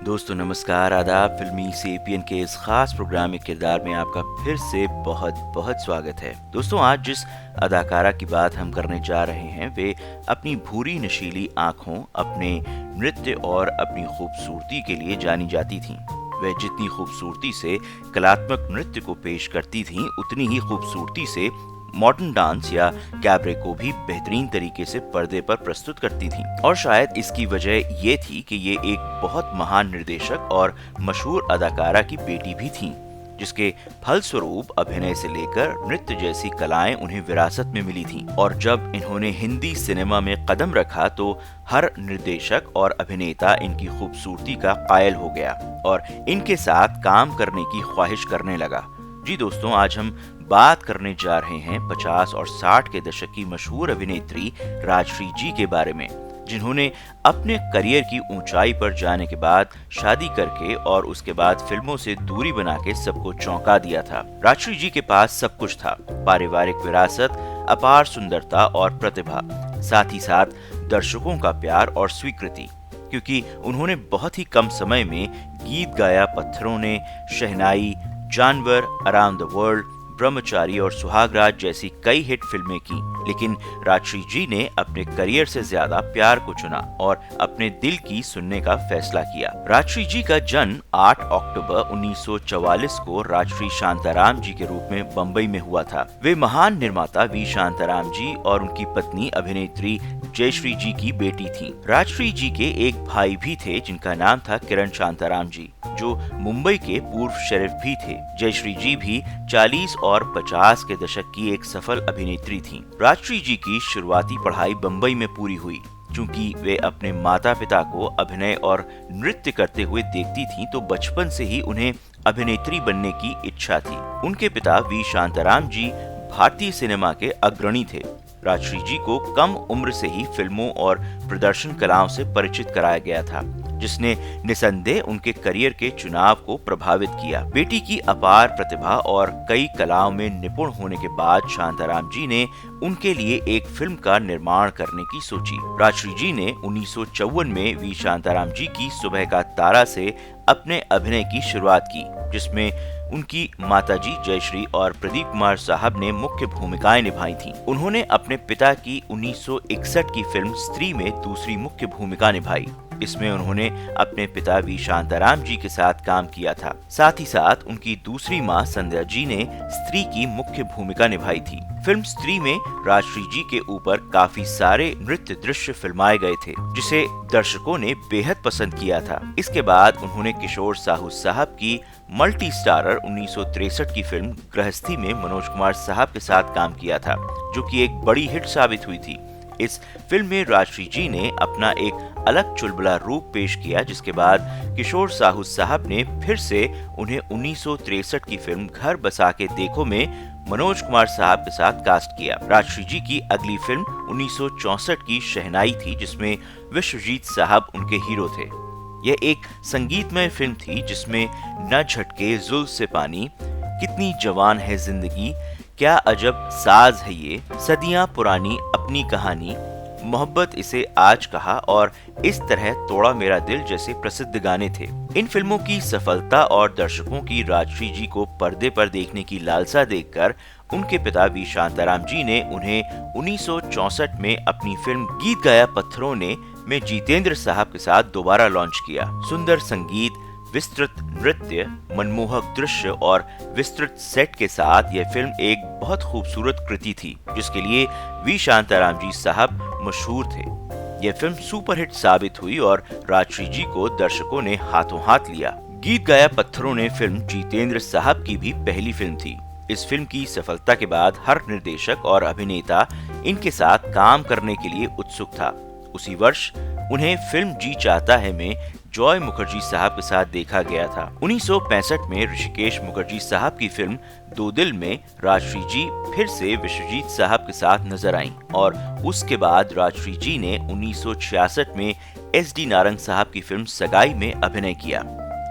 दोस्तों नमस्कार, आदाब। फिल्मी सेपियन के इस खास प्रोग्राम में किरदार में आपका फिर से बहुत बहुत स्वागत है। दोस्तों, आज जिस अदाकारा की बात हम करने जा रहे हैं वे अपनी भूरी नशीली आंखों, अपने नृत्य और अपनी खूबसूरती के लिए जानी जाती थीं। वह जितनी खूबसूरती से कलात्मक नृत्य को पेश करती थीं, उतनी ही खूबसूरती से मॉडर्न डांस या कैबरे को भी बेहतरीन तरीके से पर्दे पर प्रस्तुत करती थीं। और शायद इसकी वजह ये थी कि ये एक बहुत महान निर्देशक और मशहूर अदाकारा की बेटी भी थीं, जिसके फलस्वरूप अभिनय से लेकर नृत्य जैसी कलाएं उन्हें विरासत में मिली थीं। और जब इन्होंने हिंदी सिनेमा में कदम रखा तो हर निर्देशक और अभिनेता इनकी खूबसूरती का कायल हो गया और इनके साथ काम करने की ख्वाहिश करने लगा। जी दोस्तों, आज हम बात करने जा रहे हैं 50 और 60 के दशक की मशहूर अभिनेत्री राजश्री जी के बारे में, जिन्होंने अपने करियर की ऊंचाई पर जाने के बाद शादी करके और उसके बाद फिल्मों से दूरी बना के सबको चौंका दिया था। राजश्री जी के पास सब कुछ था, पारिवारिक विरासत, अपार सुंदरता और प्रतिभा, साथ ही साथ दर्शकों का प्यार और स्वीकृति, क्योंकि उन्होंने बहुत ही कम समय में गीत गाया पत्थरों ने, शहनाई, जानवर, अराउंड द वर्ल्ड, ब्रह्मचारी और सुहागराज जैसी कई हिट फिल्में की। लेकिन राजश्री जी ने अपने करियर से ज्यादा प्यार को चुना और अपने दिल की सुनने का फैसला किया। राजश्री जी का जन्म 8 अक्टूबर 1944 को राजश्री शांताराम जी के रूप में बम्बई में हुआ था। वे महान निर्माता वी शांताराम जी और उनकी पत्नी अभिनेत्री जयश्री जी की बेटी थी। राजश्री जी के एक भाई भी थे जिनका नाम था किरण शांताराम जी, जो मुंबई के पूर्व शेरिफ भी थे। जयश्री जी भी 40 और 50 के दशक की एक सफल अभिनेत्री थीं। राजश्री जी की शुरुआती पढ़ाई बम्बई में पूरी हुई। चूंकि वे अपने माता पिता को अभिनय और नृत्य करते हुए देखती थीं, तो बचपन से ही उन्हें अभिनेत्री बनने की इच्छा थी। उनके पिता वी शांताराम जी भारतीय सिनेमा के अग्रणी थे। राजश्री जी को कम उम्र से ही फिल्मों और प्रदर्शन कलाओं से परिचित कराया गया था, जिसने निसंदेह उनके करियर के चुनाव को प्रभावित किया। बेटी की अपार प्रतिभा और कई कलाओं में निपुण होने के बाद शांताराम जी ने उनके लिए एक फिल्म का निर्माण करने की सोची। राजश्री जी ने 1954 में वी शांताराम जी की सुबह का तारा से अपने अभिनय की शुरुआत की, जिसमें उनकी माताजी जयश्री और प्रदीप कुमार साहब ने मुख्य भूमिकाएं निभाई थीं। उन्होंने अपने पिता की 1961 की फिल्म स्त्री में दूसरी मुख्य भूमिका निभाई। इसमें उन्होंने अपने पिता वी शांताराम जी के साथ काम किया था। साथ ही साथ उनकी दूसरी मां संध्या जी ने स्त्री की मुख्य भूमिका निभाई थी। फिल्म स्त्री में राजश्री जी के ऊपर काफी सारे नृत्य दृश्य फिल्माए गए थे, जिसे दर्शकों ने बेहद पसंद किया था। इसके बाद उन्होंने किशोर साहू साहब की मल्टी स्टारर 1963 की फिल्म गृहस्थी में मनोज कुमार साहब के साथ काम किया था, जो कि एक बड़ी हिट साबित हुई थी। इस फिल्म में राजश्री जी ने अपना एक अलग चुलबुला रूप पेश किया, जिसके बाद किशोर साहू साहब ने फिर से उन्हें 1963 की फिल्म घर बसा के देखो में मनोज कुमार साहब के साथ कास्ट किया। राजश्री जी की अगली फिल्म 1964 की शहनाई थी, जिसमें विश्वजीत साहब उनके हीरो थे। यह एक संगीतमय फिल्म थी जिसमें न झटके जुल्फ से पानी, कितनी जवान है जिंदगी, क्या अजब साज है ये, सदियां पुरानी अपनी कहानी, मोहब्बत इसे आज कहा और इस तरह तोड़ा मेरा दिल जैसे प्रसिद्ध गाने थे। इन फिल्मों की सफलता और दर्शकों की राजश्री जी को पर्दे पर देखने की लालसा देखकर उनके पिता वी शांताराम जी ने उन्हें 1964 में अपनी फिल्म गीत गाया पत्थरों ने में जितेंद्र साहब के साथ दोबारा लॉन्च किया। सुंदर संगीत, विस्तृत नृत्य, मनमोहक दृश्य और विस्तृत सेट के साथ यह फिल्म एक बहुत खूबसूरत कृति थी, जिसके लिए वी शांताराम जी साहब मशहूर थे। यह फिल्म सुपरहिट साबित हुई और राजश्री जी को दर्शकों ने हाथों हाथ लिया। गीत गाया पत्थरों ने फिल्म जितेंद्र साहब की भी पहली फिल्म थी। इस फिल्म की सफलता के बाद हर निर्देशक और अभिनेता इनके साथ काम करने के लिए उत्सुक था। उसी वर्ष उन्हें फिल्म जी चाहता है में जॉय मुखर्जी साहब के साथ देखा गया था। 1965 में ऋषिकेश मुखर्जी साहब की फिल्म दो दिल में राजश्री जी फिर से विश्वजीत साहब के साथ नजर आईं और उसके बाद राजश्री जी ने 1966 में एस डी नारंग साहब की फिल्म सगाई में अभिनय किया।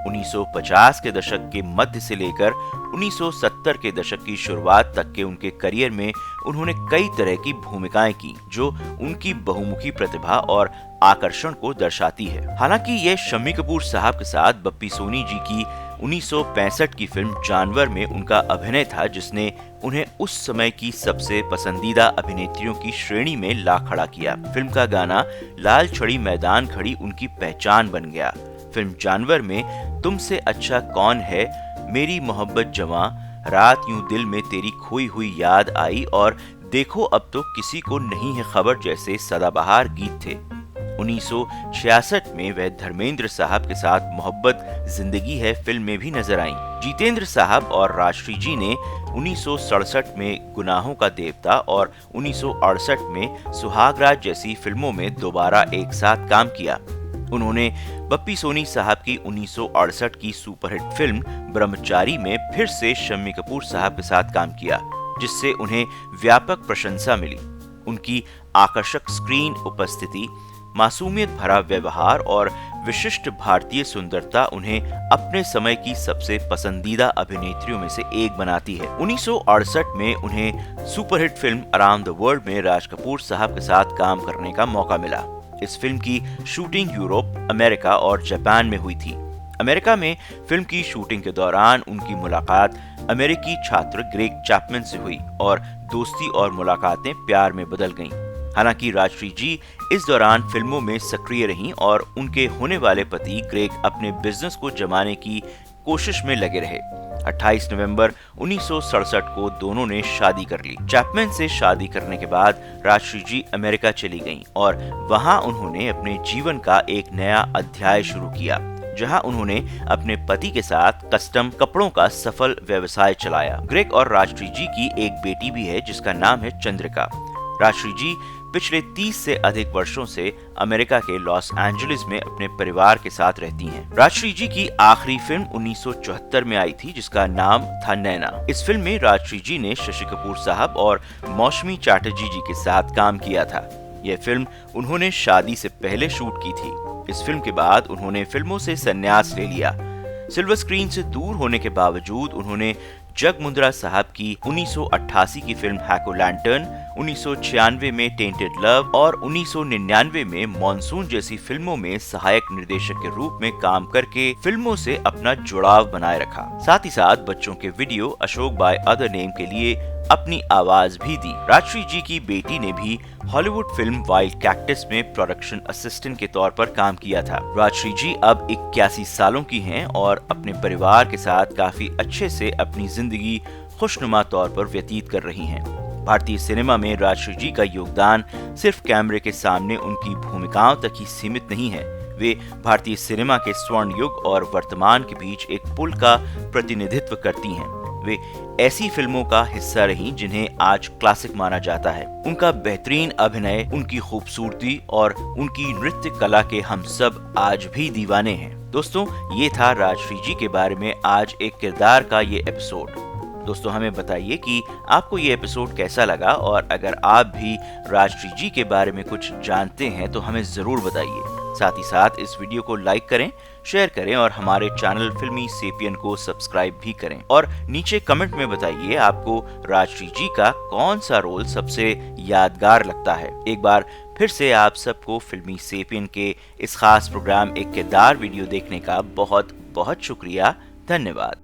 1950 के दशक के मध्य से लेकर 1970 के दशक की शुरुआत तक के उनके करियर में उन्होंने कई तरह की भूमिकाएं की जो उनकी बहुमुखी प्रतिभा और आकर्षण को दर्शाती है। हालांकि ये शम्मी कपूर साहब के साथ बप्पी सोनी जी की 1965 की फिल्म जानवर में उनका अभिनय था, जिसने उन्हें उस समय की सबसे पसंदीदा अभिनेत्रियों की श्रेणी में ला खड़ा किया। फिल्म का गाना लाल छड़ी मैदान खड़ी उनकी पहचान बन गया। फिल्म जानवर में तुमसे अच्छा कौन है, मेरी मोहब्बत जवां, रात यूं दिल में तेरी खोई हुई याद आई और देखो अब तो किसी को नहीं है खबर जैसे सदाबहार गीत थे। 1966 में वह धर्मेंद्र साहब के साथ मोहब्बत जिंदगी है फिल्म में भी नजर आईं। जितेंद्र साहब और राजश्री जी ने 1967 में गुनाहों का देवता और 1968 में सुहागराज जैसी फिल्मों में दोबारा एक साथ काम किया। उन्होंने बप्पी सोनी साहब की 1968 की सुपरहिट फिल्म ब्रह्मचारी में फिर से शम्मी कपूर साहब के साथ काम किया, जिससे उन्हें व्यापक प्रशंसा मिली। उनकी आकर्षक स्क्रीन उपस्थिति, मासूमियत भरा व्यवहार और विशिष्ट भारतीय सुंदरता उन्हें अपने समय की सबसे पसंदीदा अभिनेत्रियों में से एक बनाती है। 1968 में उन्हें superhit film around the world में राज कपूर साहब के साथ काम करने का मौका मिला। इस फिल्म की शूटिंग यूरोप, अमेरिका और जापान में हुई थी। अमेरिका में फिल्म की शूटिंग के दौरान उनकी मुलाकात अमेरिकी छात्र ग्रेग चैपमैन से हुई और दोस्ती और मुलाकातें प्यार में बदल गईं। हालांकि राजश्री जी इस दौरान फिल्मों में सक्रिय रहीं और उनके होने वाले पति ग्रेग अपने बिजनेस को जमाने की कोशिश में लगे रहे। 28 नवंबर 1967 को दोनों ने शादी कर ली। चैपमैन से शादी करने के बाद राजश्री जी अमेरिका चली गईं और वहां उन्होंने अपने जीवन का एक नया अध्याय शुरू किया, जहां उन्होंने अपने पति के साथ कस्टम कपड़ों का सफल व्यवसाय चलाया। ग्रेग और राजश्री जी की एक बेटी भी है जिसका नाम है चंद्रिका। राजश्री जी पिछले 30 से अधिक वर्षों से अमेरिका के लॉस एंजलिस में अपने परिवार के साथ रहती हैं। राजश्री जी की आखिरी फिल्म 1974 में आई थी, जिसका नाम था नैना। इस फिल्म में राजश्री जी ने शशि कपूर साहब और मौसमी चैटर्जी जी के साथ काम किया था। यह फिल्म उन्होंने शादी से पहले शूट की थी। इस फिल्म के बाद उन्होंने फिल्मों से संन्यास ले लिया। सिल्वर स्क्रीन से दूर होने के बावजूद उन्होंने जग मुंद्रा साहब की 1988 की फिल्म हैको लैंटर्न, 1996 में टेंटेड लव और 1999 में मॉनसून जैसी फिल्मों में सहायक निर्देशक के रूप में काम करके फिल्मों से अपना जुड़ाव बनाए रखा। साथ ही साथ बच्चों के video Ashok by other name के लिए अपनी आवाज भी दी। राजश्री जी की बेटी ने भी हॉलीवुड फिल्म वाइल्ड कैक्टस में प्रोडक्शन असिस्टेंट के तौर पर काम किया था। राजश्री जी अब 81 सालों की हैं और अपने परिवार के साथ काफी अच्छे से अपनी जिंदगी खुशनुमा तौर पर व्यतीत कर रही हैं। भारतीय सिनेमा में राजश्री जी का योगदान सिर्फ कैमरे के सामने उनकी भूमिकाओं तक ही सीमित नहीं है। वे भारतीय सिनेमा के स्वर्ण युग और वर्तमान के बीच एक पुल का प्रतिनिधित्व करती हैं। वे ऐसी फिल्मों का हिस्सा रहीं जिन्हें आज क्लासिक माना जाता है। उनका बेहतरीन अभिनय, उनकी खूबसूरती और उनकी नृत्य कला के हम सब आज भी दीवाने हैं। दोस्तों, ये था राजश्री जी के बारे में आज एक किरदार का ये एपिसोड। दोस्तों, हमें बताइए कि आपको ये एपिसोड कैसा लगा और अगर आप भी राजश्री जी के बारे में कुछ जानते हैं तो हमें जरूर बताइए। साथ ही साथ इस वीडियो को लाइक करें, शेयर करें और हमारे चैनल फिल्मी सेपियन को सब्सक्राइब भी करें। और नीचे कमेंट में बताइए आपको राजश्री जी का कौन सा रोल सबसे यादगार लगता है। एक बार फिर से आप सबको फिल्मी सेपियन के इस खास प्रोग्राम एक किरदार वीडियो देखने का बहुत बहुत शुक्रिया। धन्यवाद।